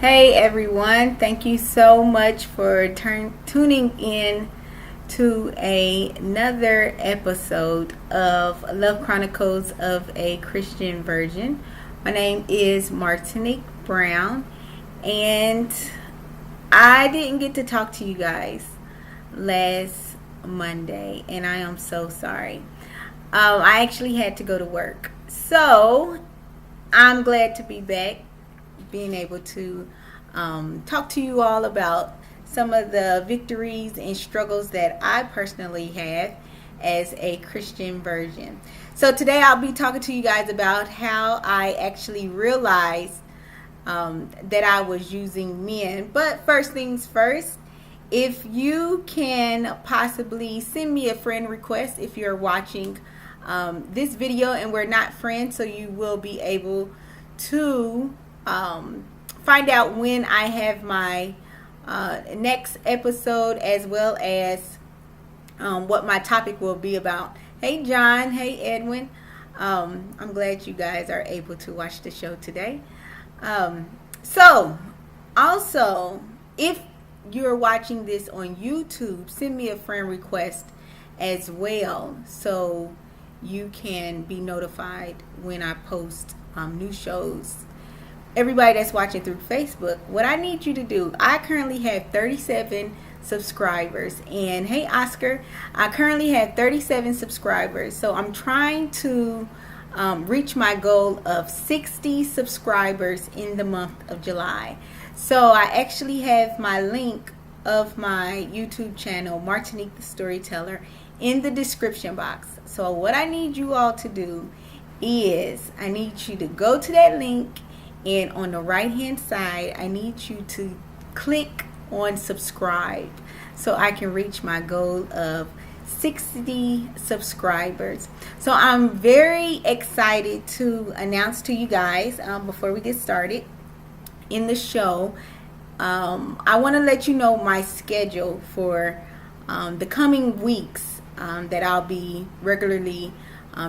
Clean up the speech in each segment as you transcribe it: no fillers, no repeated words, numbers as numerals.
Hey everyone, thank you so much for tuning in to another episode of Love Chronicles of a Christian Virgin. My name is Martinique Brown, and I didn't get to talk to you guys last Monday, and I am so sorry. I actually had to go to work, so I'm glad to be back, being able to talk to you all about some of the victories and struggles that I personally have as a Christian virgin. So today I'll be talking to you guys about how I actually realized that I was using men. But first things first, if you can possibly send me a friend request if you're watching this video and we're not friends, so you will be able to find out when I have my next episode, as well as what my topic will be about. Hey John, hey Edwin, I'm glad you guys are able to watch the show today. So also, if you're watching this on YouTube, send me a friend request as well, so you can be notified when I post new shows. Everybody that's watching through Facebook, what I need you to do, I currently have 37 subscribers. And hey Oscar, I currently have 37 subscribers. So I'm trying to reach my goal of 60 subscribers in the month of July. So I actually have my link of my YouTube channel, Martinique the Storyteller, in the description box. So what I need you all to do is I need you to go to that link, and on the right hand side I need you to click on subscribe so I can reach my goal of 60 subscribers. So I'm very excited to announce to you guys, before we get started in the show, I want to let you know my schedule for the coming weeks, that I'll be regularly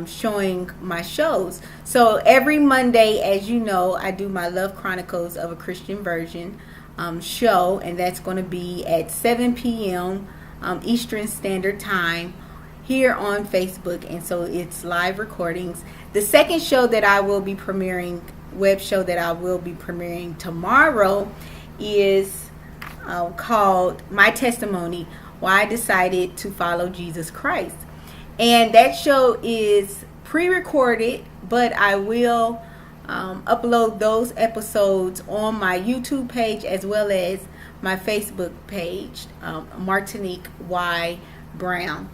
showing my shows. So every Monday, as you know, I do my Love Chronicles of a Christian Virgin show, and that's going to be at 7 p.m. Eastern Standard Time here on Facebook, and so it's live recordings. The second show that I will be premiering, web show that I will be premiering tomorrow, is called My Testimony, Why I Decided to Follow Jesus Christ. And that show is pre-recorded, but I will upload those episodes on my YouTube page as well as my Facebook page, Martinique Y Brown.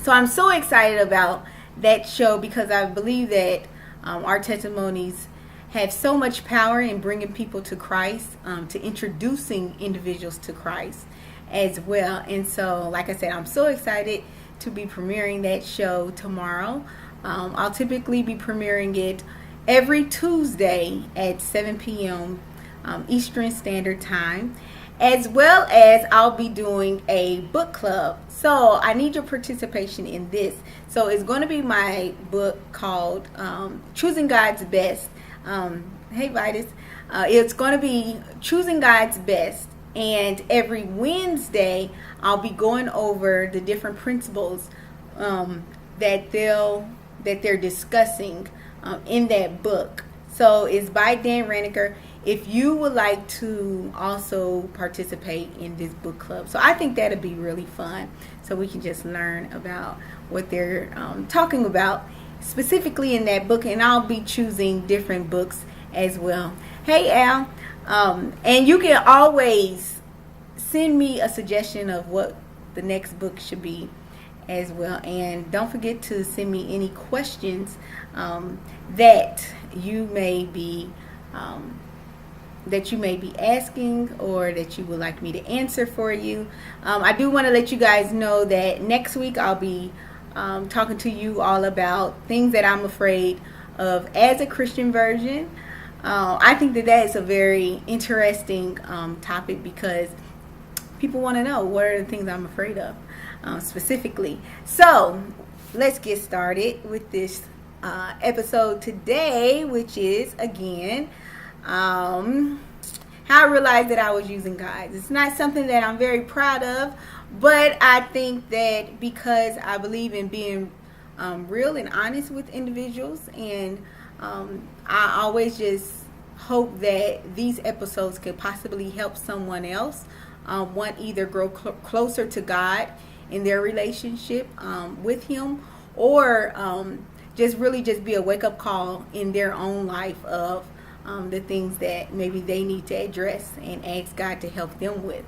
So I'm so excited about that show because I believe that our testimonies have so much power in bringing people to Christ, to introducing individuals to Christ as well. And so, like I said, I'm so excited to be premiering that show tomorrow. I'll typically be premiering it every Tuesday at 7 p.m. Eastern Standard Time, as well as I'll be doing a book club. So I need your participation in this. So it's going to be my book called Choosing God's Best. Hey Vitus, it's going to be Choosing God's Best. And every Wednesday, I'll be going over the different principles that they're discussing in that book. So it's by Dan Reniker. If you would like to also participate in this book club, so I think that'll be really fun. So we can just learn about what they're talking about specifically in that book, and I'll be choosing different books as well. Hey Al. And you can always send me a suggestion of what the next book should be as well. And don't forget to send me any questions that you may be asking, or that you would like me to answer for you. I do want to let you guys know that next week I'll be talking to you all about things that I'm afraid of as a Christian virgin. I think that is a very interesting topic because people want to know what are the things I'm afraid of specifically. So let's get started with this episode today, which is again how I realized that I was using guys. It's not something that I'm very proud of, but I think that because I believe in being real and honest with individuals, and I always just hope that these episodes could possibly help someone else want either grow closer to God in their relationship with Him, or just really just be a wake-up call in their own life of the things that maybe they need to address and ask God to help them with.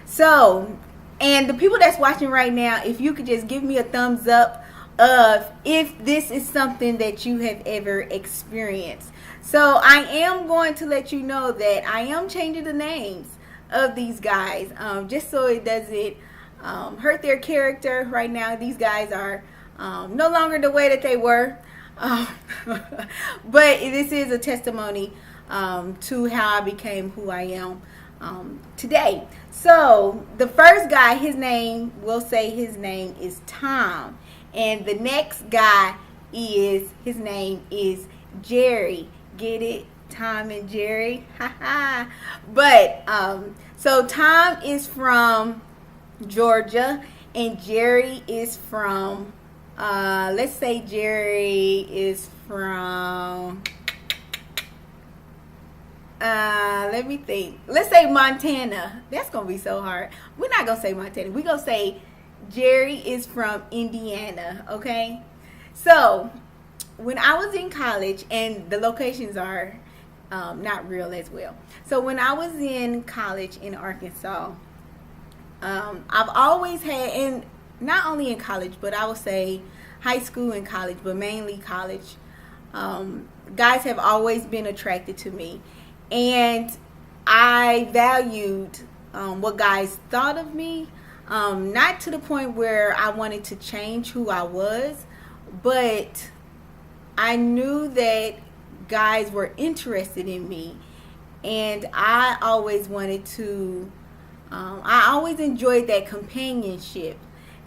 So, and the people that's watching right now, if you could just give me a thumbs up of if this is something that you have ever experienced. So I am going to let you know that I am changing the names of these guys, just so it doesn't hurt their character. Right now, these guys are no longer the way that they were. But this is a testimony to how I became who I am today. So the first guy, we'll say his name is Tom. And the next guy his name is Jerry. Get it? Tom and Jerry. But so Tom is from Georgia, and Jerry is from let's say Jerry is from let me think. Let's say Montana. That's gonna be so hard. We're not gonna say Montana. We're gonna say Jerry is from Indiana. Okay. So when I was in college, and the locations are not real as well. So when I was in college in Arkansas, I've always had, and not only in college, but I would say high school and college, but mainly college, guys have always been attracted to me. And I valued what guys thought of me, not to the point where I wanted to change who I was, but I knew that guys were interested in me, and I always wanted to, I always enjoyed that companionship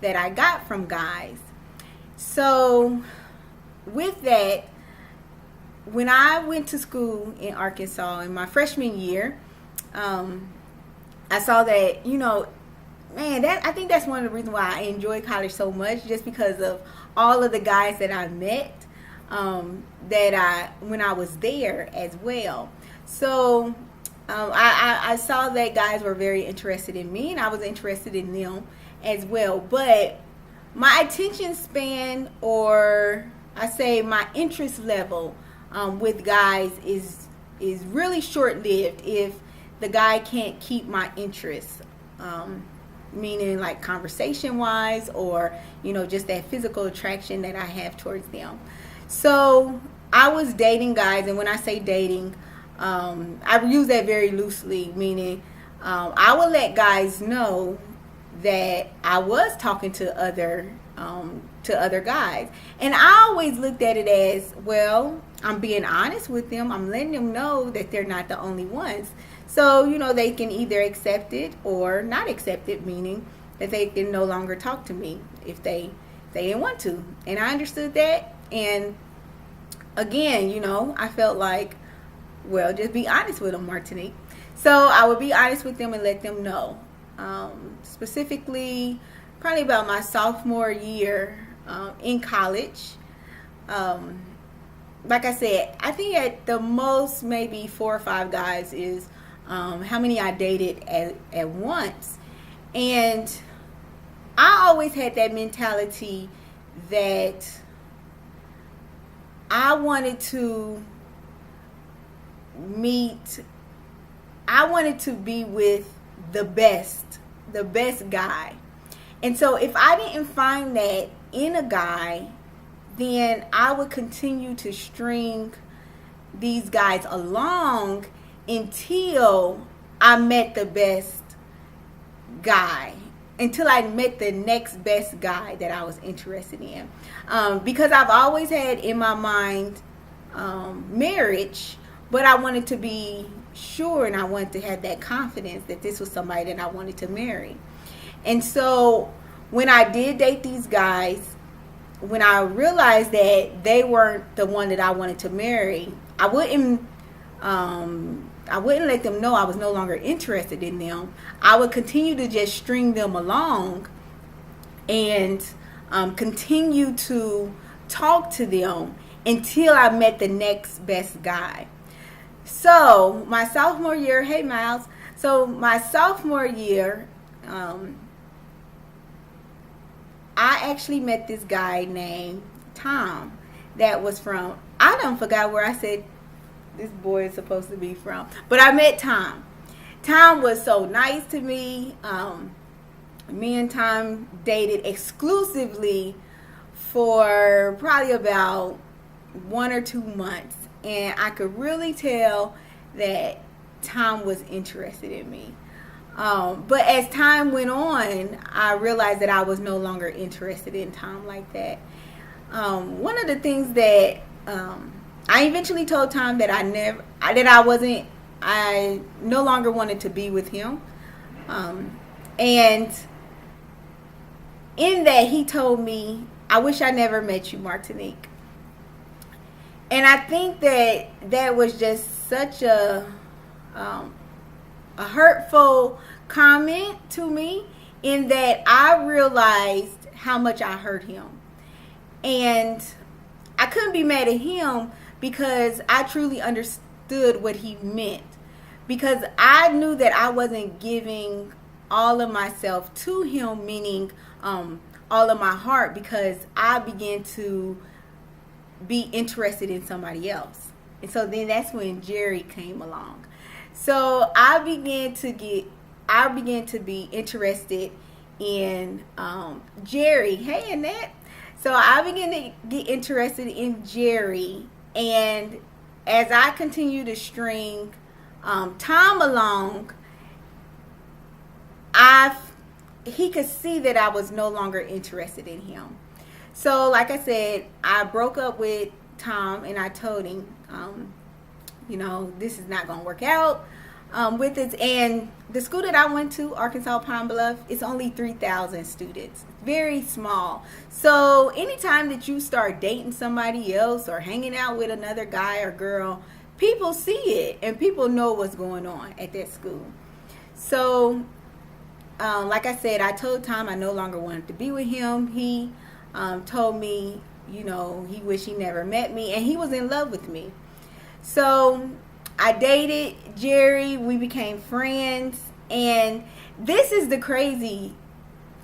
that I got from guys. So with that, when I went to school in Arkansas in my freshman year, I saw that, man, I think that's one of the reasons why I enjoyed college so much, just because of all of the guys that I met when I was there as well. So I saw that guys were very interested in me, and I was interested in them as well. But my attention span, or I say my interest level with guys is really short-lived if the guy can't keep my interest, meaning like conversation-wise, or just that physical attraction that I have towards them. So I was dating guys, and when I say dating, I use that very loosely, meaning I would let guys know that I was talking to other guys, and I always looked at it as, well, I'm being honest with them. I'm letting them know that they're not the only ones. So they can either accept it or not accept it, meaning that they can no longer talk to me if they didn't want to. And I understood that, and again, I felt like, well, just be honest with them, Martinique. So I would be honest with them and let them know. Specifically, probably about my sophomore year in college. Like I said, I think at the most maybe 4 or 5 guys is how many I dated at once. And I always had that mentality that I wanted to be with the best guy. And so if I didn't find that in a guy, then I would continue to string these guys along until I met the best guy, until I met the next best guy that I was interested in. Because I've always had in my mind marriage, but I wanted to be sure, and I wanted to have that confidence that this was somebody that I wanted to marry. And so when I did date these guys, when I realized that they weren't the one that I wanted to marry, I wouldn't I wouldn't let them know I was no longer interested in them. I would continue to just string them along and continue to talk to them until I met the next best guy. So my sophomore year, hey Miles. So my sophomore year, I actually met this guy named Tom that was from, I don't forgot where I said this boy is supposed to be from, but I met Tom. Tom was so nice to me. Me and Tom dated exclusively for probably about 1 or 2 months, and I could really tell that Tom was interested in me. But as time went on, I realized that I was no longer interested in Tom like that. One of the things that I eventually told Tom that I no longer wanted to be with him. And in that, he told me, I wish I never met you, Martinique. And I think that was just such a hurtful comment to me, in that I realized how much I hurt him. And I couldn't be mad at him because I truly understood what he meant. Because I knew that I wasn't giving all of myself to him, meaning all of my heart, because I began to be interested in somebody else. And so then that's when Jerry came along. So I began to be interested in Jerry. Hey, Annette. So I began to get interested in Jerry, and as I continued to string Tom along, he could see that I was no longer interested in him. So like I said, I broke up with Tom, and I told him, this is not going to work out with it. And the school that I went to, Arkansas Pine Bluff, it's only 3,000 students. Very small. So anytime that you start dating somebody else or hanging out with another guy or girl, people see it and people know what's going on at that school. So like I said, I told Tom I no longer wanted to be with him. He told me, he wished he never met me, and he was in love with me. So I dated Jerry. We became friends. And this is the crazy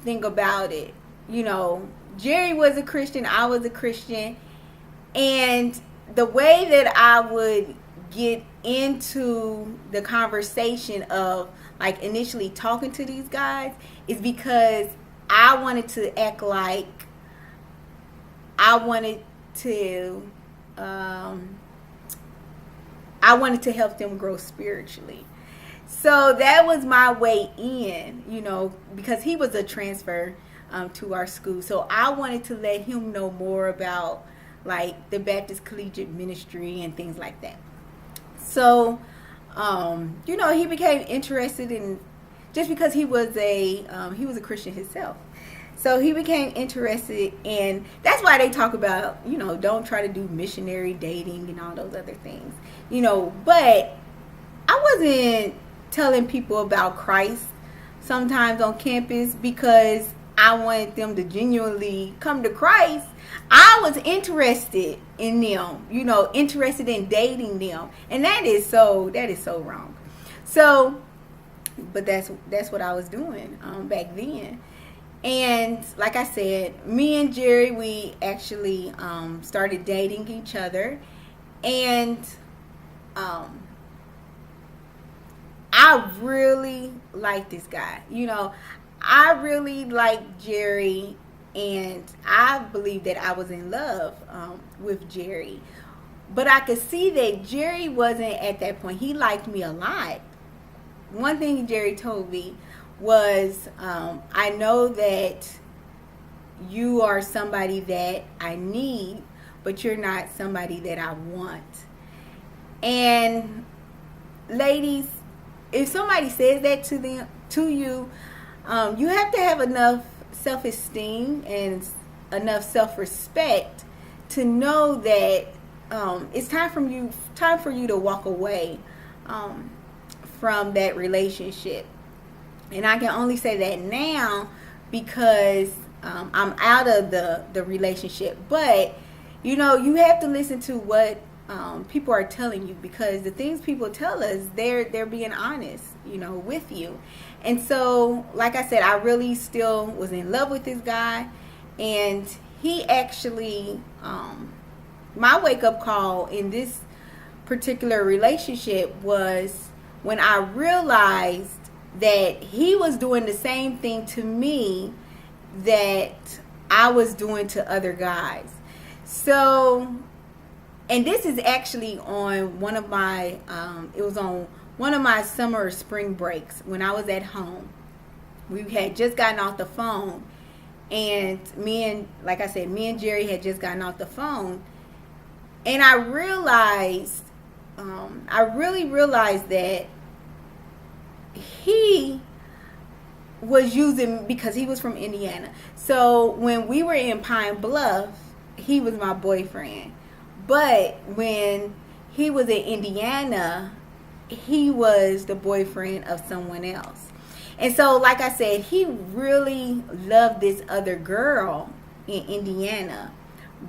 thing about it. Jerry was a Christian. I was a Christian. And the way that I would get into the conversation of like initially talking to these guys is because I wanted to act like I wanted to help them grow spiritually. So that was my way in, because he was a transfer to our school. So I wanted to let him know more about like the Baptist Collegiate Ministry and things like that. So, he became interested in, just because he was a Christian himself. So he became interested, and that's why they talk about, don't try to do missionary dating and all those other things, but I wasn't telling people about Christ sometimes on campus because I wanted them to genuinely come to Christ. I was interested in them, interested in dating them. And that is so wrong. So, but that's what I was doing back then. And like I said, me and Jerry, we actually started dating each other. And I really like this guy. I really like Jerry, and I believe that I was in love with Jerry. But I could see that Jerry wasn't at that point. He liked me a lot. One thing Jerry told me was, I know that you are somebody that I need, but you're not somebody that I want. And ladies, if somebody says that to you, you have to have enough self-esteem and enough self-respect to know that it's time for you to walk away from that relationship. And I can only say that now because I'm out of the relationship. But, you have to listen to what people are telling you, because the things people tell us, they're being honest, with you. And so, like I said, I really still was in love with this guy. And he actually, my wake-up call in this particular relationship was when I realized that he was doing the same thing to me that I was doing to other guys. So, and this is actually on one of my, it was on one of my summer or spring breaks when I was at home. We had just gotten off the phone, and like I said, me and Jerry had just gotten off the phone, and I realized, I really realized that he was using, because he was from Indiana. So when we were in Pine Bluff, he was my boyfriend. But when he was in Indiana, he was the boyfriend of someone else. And so, like I said, he really loved this other girl in Indiana.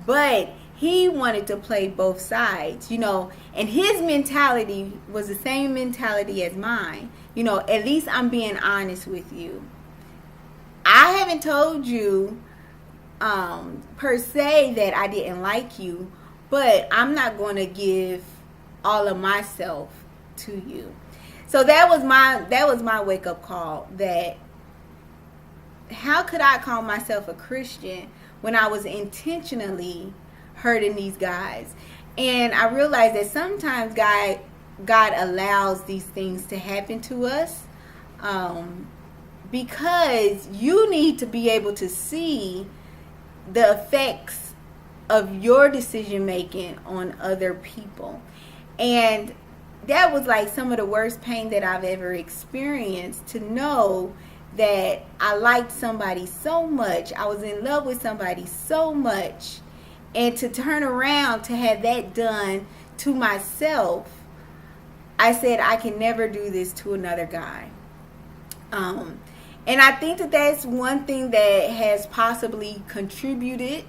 But he wanted to play both sides, and his mentality was the same mentality as mine. At least I'm being honest with you. I haven't told you per se that I didn't like you, but I'm not going to give all of myself to you. So that was my wake-up call, that how could I call myself a Christian when I was intentionally hurting these guys? And I realized that sometimes God allows these things to happen to us because you need to be able to see the effects of your decision making on other people. And that was like some of the worst pain that I've ever experienced, to know that I liked somebody so much, I was in love with somebody so much, and to turn around to have that done to myself. I said, I can never do this to another guy. And I think that that's one thing that has possibly contributed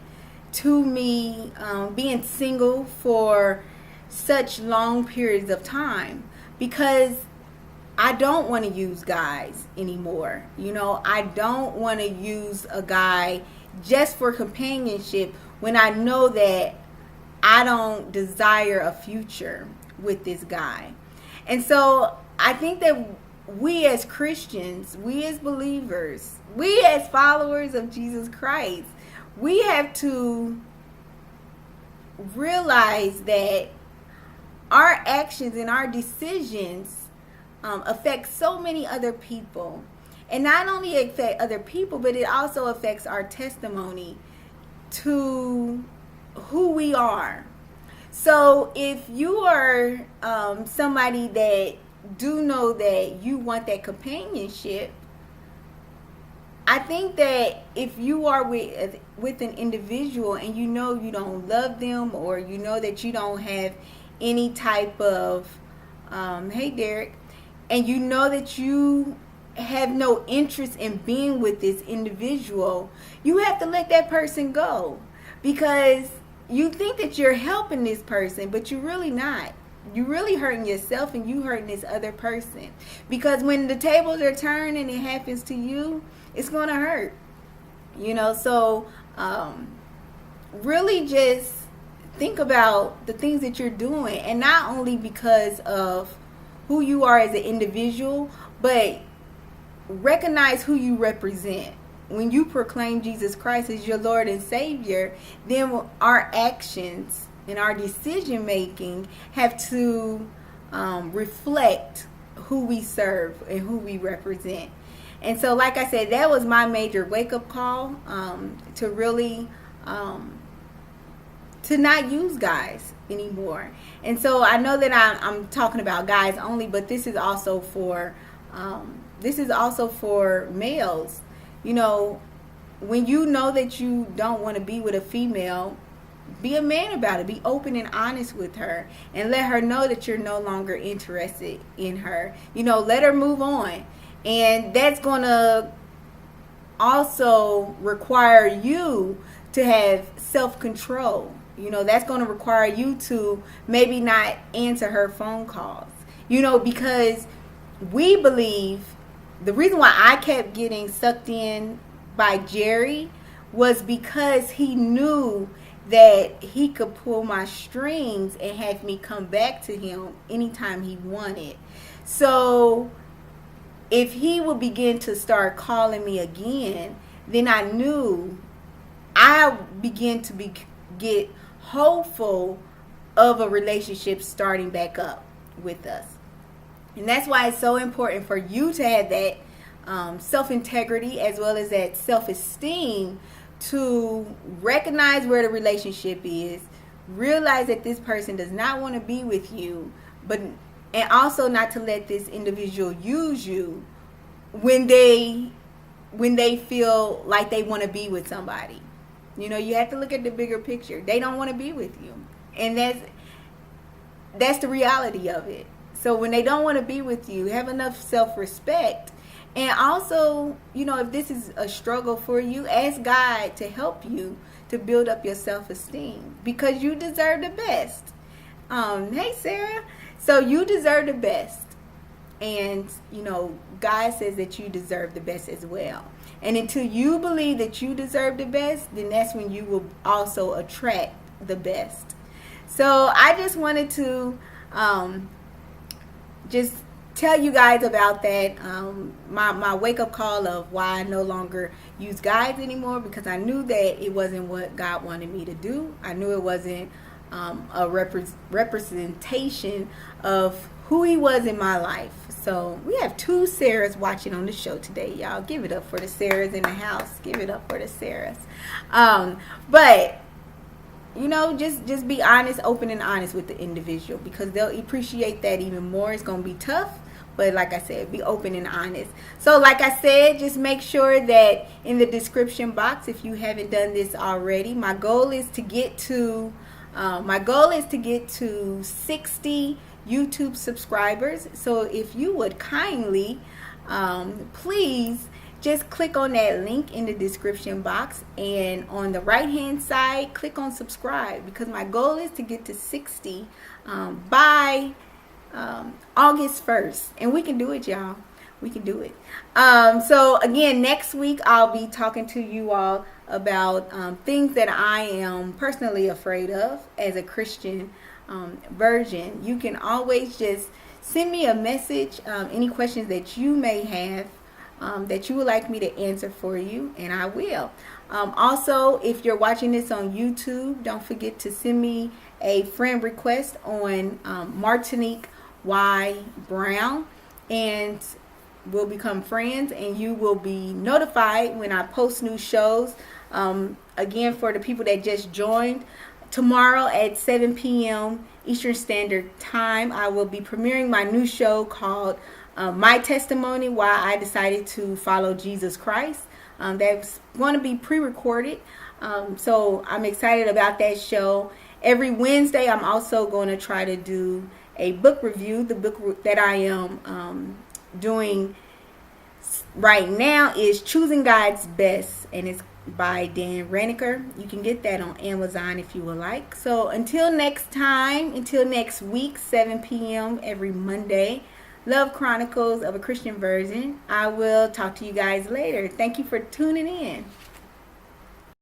to me being single for such long periods of time, because I don't want to use guys anymore. I don't want to use a guy just for companionship when I know that I don't desire a future with this guy. And so I think that we as Christians, we as believers, we as followers of Jesus Christ, we have to realize that our actions and our decisions affect so many other people. And not only affect other people, but it also affects our testimony to who we are. So if you are somebody that do know that you want that companionship, I think that if you are with an individual and you don't love them, or that you don't have any type of hey Derek, and that you have no interest in being with this individual, you have to let that person go, because you think that you're helping this person, but you're really not. You're really hurting yourself, and you hurting this other person, because when the tables are turned and it happens to you, it's going to hurt. So really just think about the things that you're doing, and not only because of who you are as an individual, but recognize who you represent. When you proclaim Jesus Christ as your Lord and Savior, then our actions and our decision making have to reflect who we serve and who we represent. And so, like I said, that was my major wake-up call, to really to not use guys anymore. And so I know that I'm talking about guys only, but this is also for males. When you know that you don't want to be with a female, be a man about it. Be open and honest with her, and let her know that you're no longer interested in her. Let her move on. And that's going to also require you to have self-control. That's going to require you to maybe not answer her phone calls. Because we believe the reason why I kept getting sucked in by Jerry was because he knew that he could pull my strings and have me come back to him anytime he wanted. So if he would begin to start calling me again, then I knew I began to get hopeful of a relationship starting back up with us. And that's why it's so important for you to have that self-integrity as well as that self-esteem to recognize where the relationship is, realize that this person does not want to be with you, and also not to let this individual use you when they feel like they want to be with somebody. You have to look at the bigger picture. They don't want to be with you, and that's the reality of it. So when they don't want to be with you, have enough self-respect. And also, if this is a struggle for you, ask God to help you to build up your self-esteem, because you deserve the best. Hey, Sarah. So you deserve the best. And, God says that you deserve the best as well. And until you believe that you deserve the best, then that's when you will also attract the best. So I just wanted to just tell you guys about that, my wake-up call of why I no longer use guides anymore, because I knew that it wasn't what God wanted me to do. I knew it wasn't a representation of who he was in my life. So we have 2 Sarahs watching on the show today, y'all. Give it up for the Sarahs in the house. Give it up for the Sarahs. But just be honest, open and honest with the individual, because they'll appreciate that even more. It's going to be tough, but like I said, be open and honest. So like I said, just make sure that in the description box, if you haven't done this already, my goal is to get to 60 YouTube subscribers. So if you would kindly, please just click on that link in the description box, and on the right hand side, click on subscribe, because my goal is to get to 60 by August 1st. And we can do it, y'all. We can do it. So again, next week I'll be talking to you all about things that I am personally afraid of as a Christian virgin. You can always just send me a message, any questions that you may have that you would like me to answer for you, and I will. Also, if you're watching this on YouTube, don't forget to send me a friend request on Martinique Y Brown, and we'll become friends, and you will be notified when I post new shows. Again, for the people that just joined, tomorrow at 7 p.m. Eastern Standard Time, I will be premiering my new show called My Testimony, Why I Decided to Follow Jesus Christ. That's going to be pre-recorded, so I'm excited about that show. Every Wednesday, I'm also going to try to do a book review. The book that I am doing right now is Choosing God's Best, and it's by Dan Reniker. You can get that on Amazon if you would like. So until next time, until next week, 7 p.m. every Monday, Love Chronicles of a Christian Virgin. I will talk to you guys later. Thank you for tuning in.